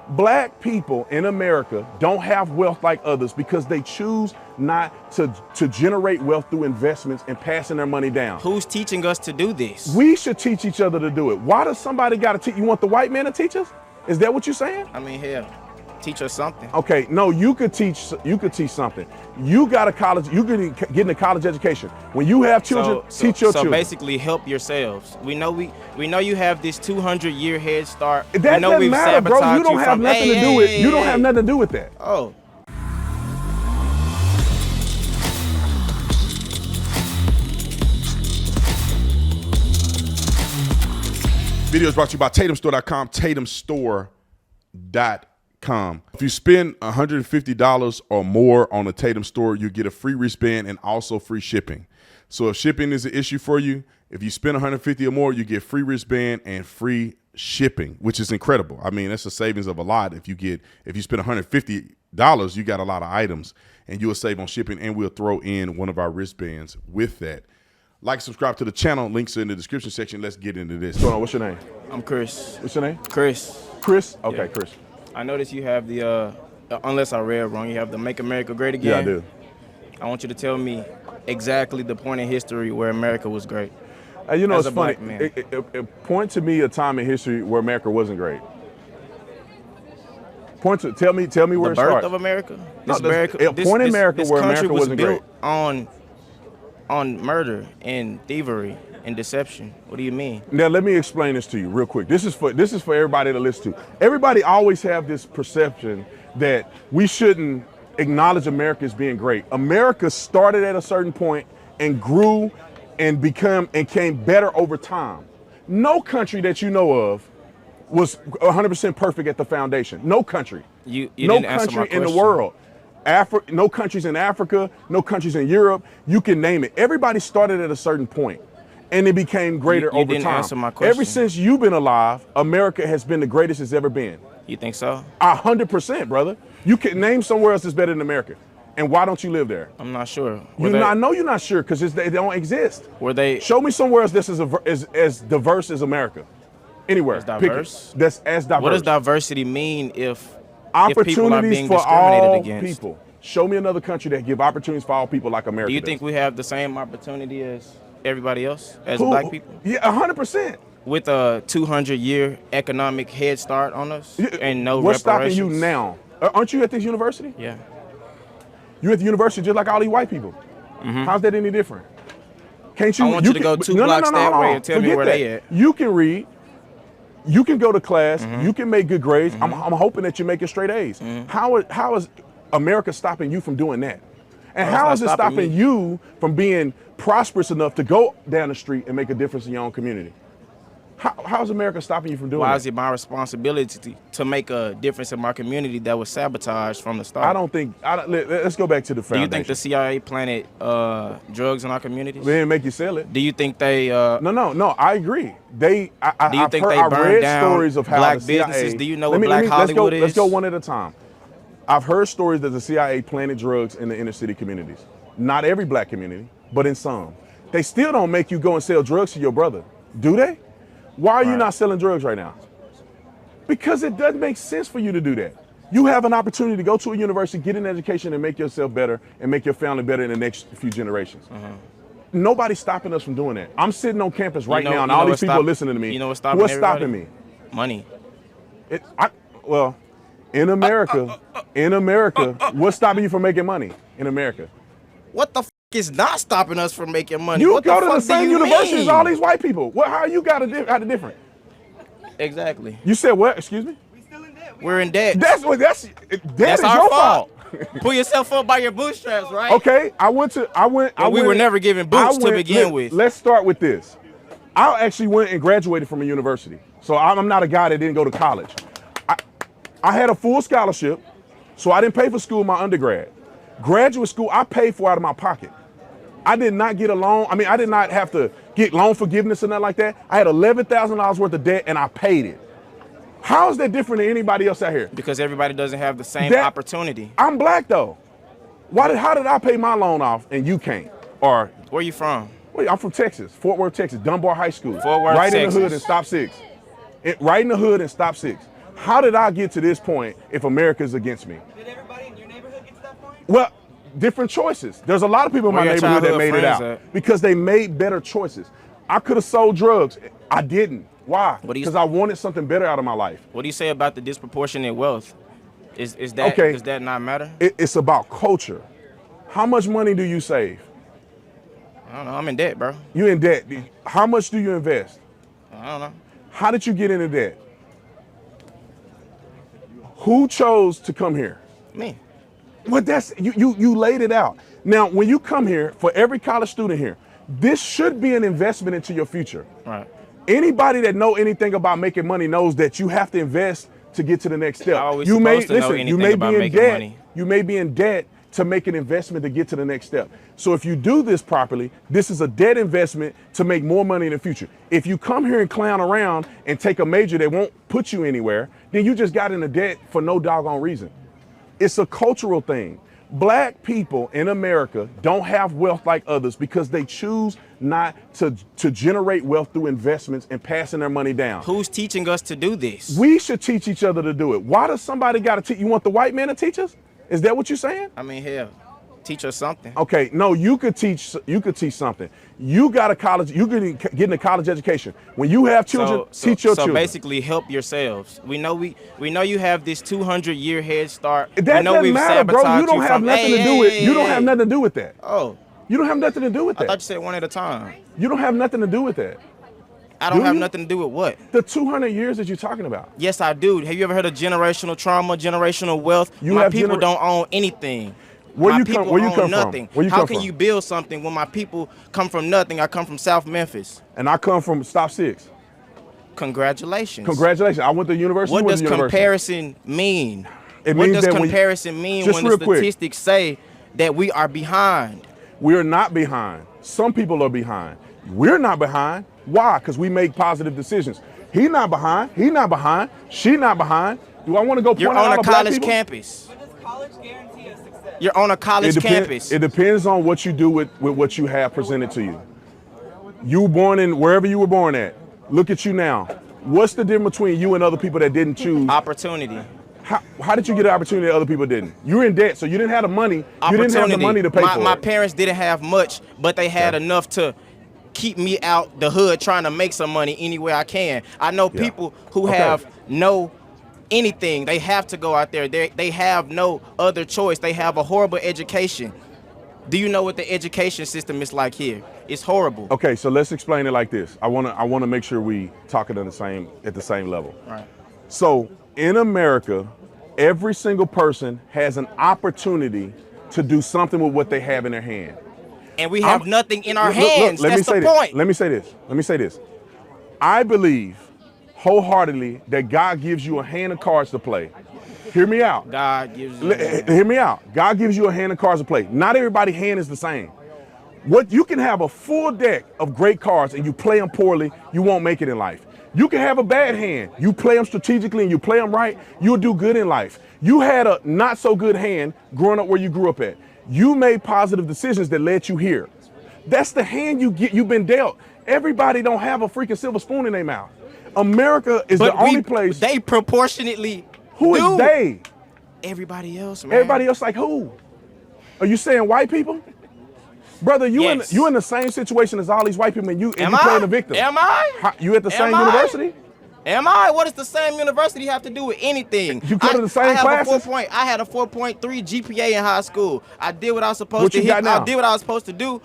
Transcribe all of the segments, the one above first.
Black people in America don't have wealth like others because they choose not to generate wealth through investments and passing their money down. Who's teaching us to do this? We should teach each other to do it. Why does somebody got to teach? You want the white man to teach us? Is that what you're saying? I mean, hell, teach us something. Okay, no, you could teach something. You got a college, you could get in a college education. When you have children, teach your children. So basically help yourselves. We know you have this 200-year head start. That doesn't matter, bro. You don't have nothing to do with, you don't have nothing to do with that. Oh. Video is brought to you by TatumStore.com, TatumStore.com. If you spend $150 or more on a Tatum store, you get a free wristband and also free shipping. So if shipping is an issue for you, if you spend $150 or more, you get free wristband and free shipping, which is incredible. I mean, that's a savings of a lot. If you spend $150, you got a lot of items, and you'll save on shipping, and we'll throw in one of our wristbands with that. Like, subscribe to the channel. Links are in the description section. Let's get into this. Hold on, what's your name? I'm Chris. What's your name? Chris. Chris? Okay, Yeah. Chris. I noticed you have the, unless I read wrong, you have the Make America Great Again. Yeah, I do. I want you to tell me exactly the point in history where America was great. You know, As it's a funny. black man. Point to me a time in history where America wasn't great. Tell me where it The birth starts. of America? No, point in America where America wasn't great. On murder and thievery and deception. What do you mean? Now let me explain this to you real quick. This is for everybody to listen to. Everybody always have this perception that we shouldn't acknowledge America as being great. America started at a certain point and grew and came better over time. No country that you know of was 100% perfect at the foundation. No country. You no didn't answer my country in the question. world. No countries in Africa, no countries in Europe, you can name it. Everybody started at a certain point and it became greater over didn't time. answer my question. Ever since you've been alive, America has been the greatest it's ever been. You think so? 100%, brother. You can name somewhere else that's better than America. And why don't you live there? I'm not sure. I know you're not sure because they don't exist. They show me somewhere else that's as diverse as America? Anywhere. As diverse? That's as diverse. What does diversity mean if people are opportunities being for discriminated all against? people. Show me another country that give opportunities for all people like America. Do you does. think we have the same opportunity as everybody else, as black people? Yeah, 100%. With a 200-year economic head start on us and no What's reparations? stopping you now? Aren't you at this university? Yeah. You're at the university just like all these white people. How's that any different? Can't you? I want you to go two blocks that way and tell me where they at. You can read. You can go to class. You can make good grades. I'm hoping that you're making straight A's. How is America stopping you from doing that? And how is it stopping you from being prosperous enough to go down the street and make a difference in your own community? How is America stopping you from doing that? Why is it my responsibility to make a difference in my community that was sabotaged from the start? Let's go back to the foundation. Do you think the CIA planted drugs in our communities? They didn't make you sell it. Do you think they? No. I agree. Do you think they burned down stories of how black the CIA, businesses? Do you know what Black Hollywood is? Let's go one at a time. I've heard stories that the CIA planted drugs in the inner city communities. Not every black community, but in some. They still don't make you go and sell drugs to your brother, do they? Why are you not selling drugs right now? Because it doesn't make sense for you to do that. You have an opportunity to go to a university, get an education, and make yourself better and make your family better in the next few generations. Nobody's stopping us from doing that. I'm sitting on campus right now, and all these people are listening to me. You know what's stopping everybody? me? Money. In America, what's stopping you from making money in America? What the f is not stopping us from making money? You what go the to the same university as mean? all these white people. How you got a different? Exactly. You said what? Excuse me? We're in debt. That's our your fault. Pull yourself up by your bootstraps, right? Okay, we were never given boots to begin with. Let's start with this. I actually went and graduated from a university. So I'm not a guy that didn't go to college. I had a full scholarship, so I didn't pay for school in my undergrad. Graduate school, I paid for out of my pocket. I did not get a loan. I mean, I did not have to get loan forgiveness or nothing like that. I had $11,000 worth of debt and I paid it. How is that different than anybody else out here? Because everybody doesn't have the same opportunity. I'm black though. How did I pay my loan off and you can't? Or where you from? Wait, I'm from Texas, Fort Worth, Texas, Dunbar High School. Fort Worth, right Texas. in the hood and stop 6. Right in the hood and stop 6. How did I get to this point if America's against me? Did everybody in your neighborhood get to that point? Well, different choices. There's a lot of people in my Where your neighborhood that childhood made it out friends at? because they made better choices. I could have sold drugs. I didn't. Why? What do you- Because I wanted something better out of my life. What do you say about the disproportionate wealth? Is that Okay. Does that not matter? It's about culture. How much money do you save? I don't know. I'm in debt, bro. You in debt. How much do you invest? I don't know. How did you get into debt? Who chose to come here? Me. Well, that's you laid it out. Now, when you come here, for every college student here, this should be an investment into your future. Right. Anybody that know anything about making money knows that you have to invest to get to the next step. How are we You may supposed to know listen. You anything may about be in making debt. money? You may be in debt to make an investment to get to the next step. So if you do this properly, this is a debt investment to make more money in the future. If you come here and clown around and take a major that won't put you anywhere, then you just got into debt for no doggone reason. It's a cultural thing. Black people in America don't have wealth like others because they choose not to generate wealth through investments and passing their money down. Who's teaching us to do this? We should teach each other to do it. Why does somebody got to teach? You want the white man to teach us? Is that what you're saying? I mean, hell, teach us something. Okay, no, you could teach something. You got a college, you could get in a college education. When you have children, teach your children. So basically help yourselves. We know you have this 200-year head start. That we know doesn't we've matter, bro. sabotaged You don't have from, nothing to do with you don't have nothing to do with that. Oh, You don't have nothing to do with I thought you that. said one at a time. You don't have nothing to do with that. I don't Do have you? nothing to do with what? The 200 years that you're talking about. Yes, I do. Have you ever heard of generational trauma, generational wealth? You My have people don't own anything. Where My you people come- where you own come from? nothing. Where you How come can from? you build something when my people come from nothing? I come from South Memphis. And I come from Stop 6. Congratulations. Congratulations. I went to university. What you went does to university. comparison mean? It What means does that when you- comparison mean Just when the real quick. statistics say that we are behind? We're not behind. Some people are behind. We're not behind. Why? Because we make positive decisions. He not behind. He not behind. She not behind. Do I want to go You're point out on all a the black college people? campus. But does college guarantee us success? You're on a college campus. It depends on what you do with what you have presented to you. You were born in wherever you were born at. Look at you now. What's the difference between you and other people that didn't choose? Opportunity. How did you get an opportunity that other people didn't? You were in debt, so you didn't have the money. You didn't have the money to pay for My it. parents didn't have much, but they had Yeah. enough to keep me out the hood trying to make some money any way I can. I know Yeah. people who Okay. have no anything. They have to go out there. They have no other choice. They have a horrible education. Do you know what the education system is like here? It's horrible. Okay, so let's explain it like this. I wanna make sure we talking at the same level. Right. So in America, every single person has an opportunity to do something with what they have in their hand. And we have nothing in our Look, hands. let me That's say the this. point. Let me say this. I believe wholeheartedly that God gives you a hand of cards to play. Hear me out. God gives you Hear me out. God gives you a hand of cards to play. Not everybody's hand is the same. What you can have a full deck of great cards and you play them poorly, you won't make it in life. You can have a bad hand. You play them strategically and you play them right, you'll do good in life. You had a not so good hand growing up where you grew up at. You made positive decisions that led you here. That's the hand you've been dealt. Everybody don't have a freaking silver spoon in their mouth. America is the only place. They proportionately Who do. is they? Everybody else, man. Everybody else like who? Are you saying white people? Brother, Yes. you in the same situation as all these white people and you Am playing I? the victim. Am I? You at the same Am I? university? Am I? What does the same university have to do with anything? You go to the same classes? I had a 4.3 GPA in high school. I did what I was supposed What to you hit. got now? I did what I was supposed to do.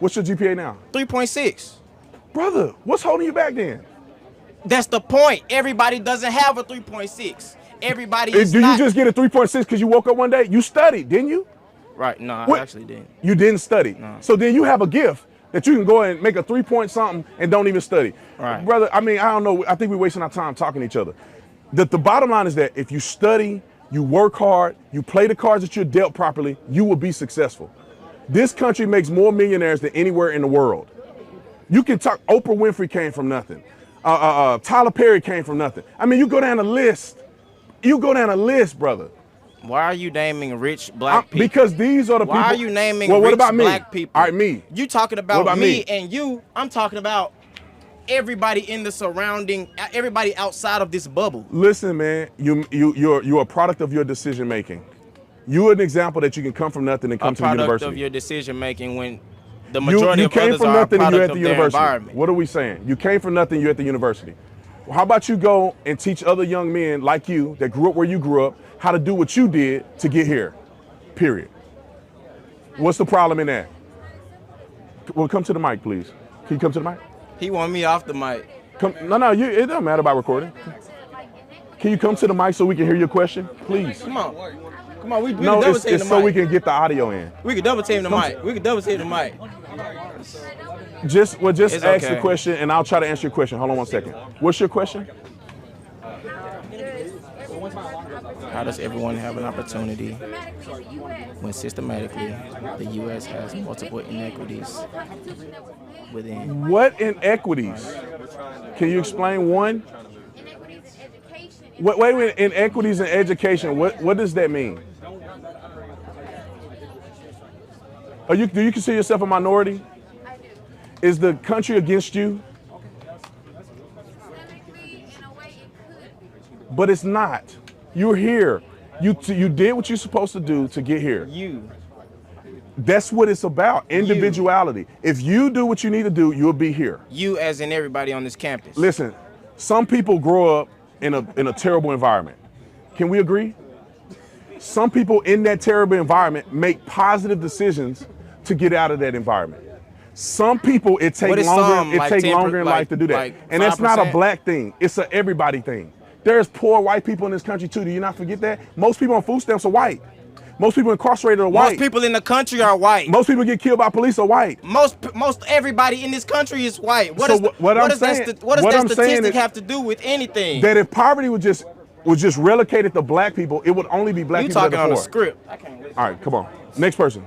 What's your GPA now? 3.6. Brother, what's holding you back then? That's the point. Everybody doesn't have a 3.6. Everybody is Did not. you just get a 3.6 because you woke up one day? You studied, didn't you? Right, no, What? I actually didn't. You didn't study. No. So then you have a gift that you can go and make a 3-point something and don't even study. Right. Brother, I mean, I don't know. I think we're wasting our time talking to each other. The bottom line is that if you study, you work hard, you play the cards that you're dealt properly, you will be successful. This country makes more millionaires than anywhere in the world. You can talk, Oprah Winfrey came from nothing. Tyler Perry came from nothing. I mean, you go down a list. You go down a list, brother. Why are you naming rich black people? Because these are the people. Why are you naming well, what rich about me? black people? All right, me. You talking What about about me me? and you. I'm talking about everybody in the surrounding, everybody outside of this bubble. Listen, man, you're a product of your decision making. You're an example that you can come from nothing and come to the Product university. of your decision making when the You majority of came others from are a nothing and you're product at the of their university. environment. What are we saying? You came from nothing, you're at the university. Well, how about you go and teach other young men like you that grew up where you grew up how to do what you did to get here, period. What's the problem in that? Well, come to the mic, please. Can you come to the mic? He want me off the mic. No, it doesn't matter about recording. Can you come to the mic so we can hear your question, please? Come on, we can No, double it's team the so mic. we can get the audio in. We can double team the mic. We can double team the mic. Just It's ask okay. the question and I'll try to answer your question. Hold on 1 second. What's your question? How does everyone have an opportunity when systematically the U.S. has multiple inequities within? What inequities? Can you explain one? Wait a minute, inequities in education, what does that mean? Do you consider yourself a minority? I do. Is the country against you? Technically, in a way, it could be. But it's not. You're here. You did what you're supposed to do to get here. You. That's what it's about, individuality. If you do what you need to do, you'll be here. You as in everybody on this campus. Listen, some people grow up in a terrible environment. Can we agree? Some people in that terrible environment make positive decisions to get out of that environment. Some people, it takes longer in life to do that. like And that's not a 5%? black thing. It's a everybody thing. There's poor white people in this country too. Do you not forget that? Most people on food stamps are white. Most people incarcerated are white. Most people in the country are white. Most people get killed by police are white. Most everybody in this country is white. What So does what I'm does saying- that what I'm saying statistic is have to do with anything? That if poverty was just relegated to black people, it would only be black You people that talking are on a poor. script. I can't listen. All right, come on. Next person.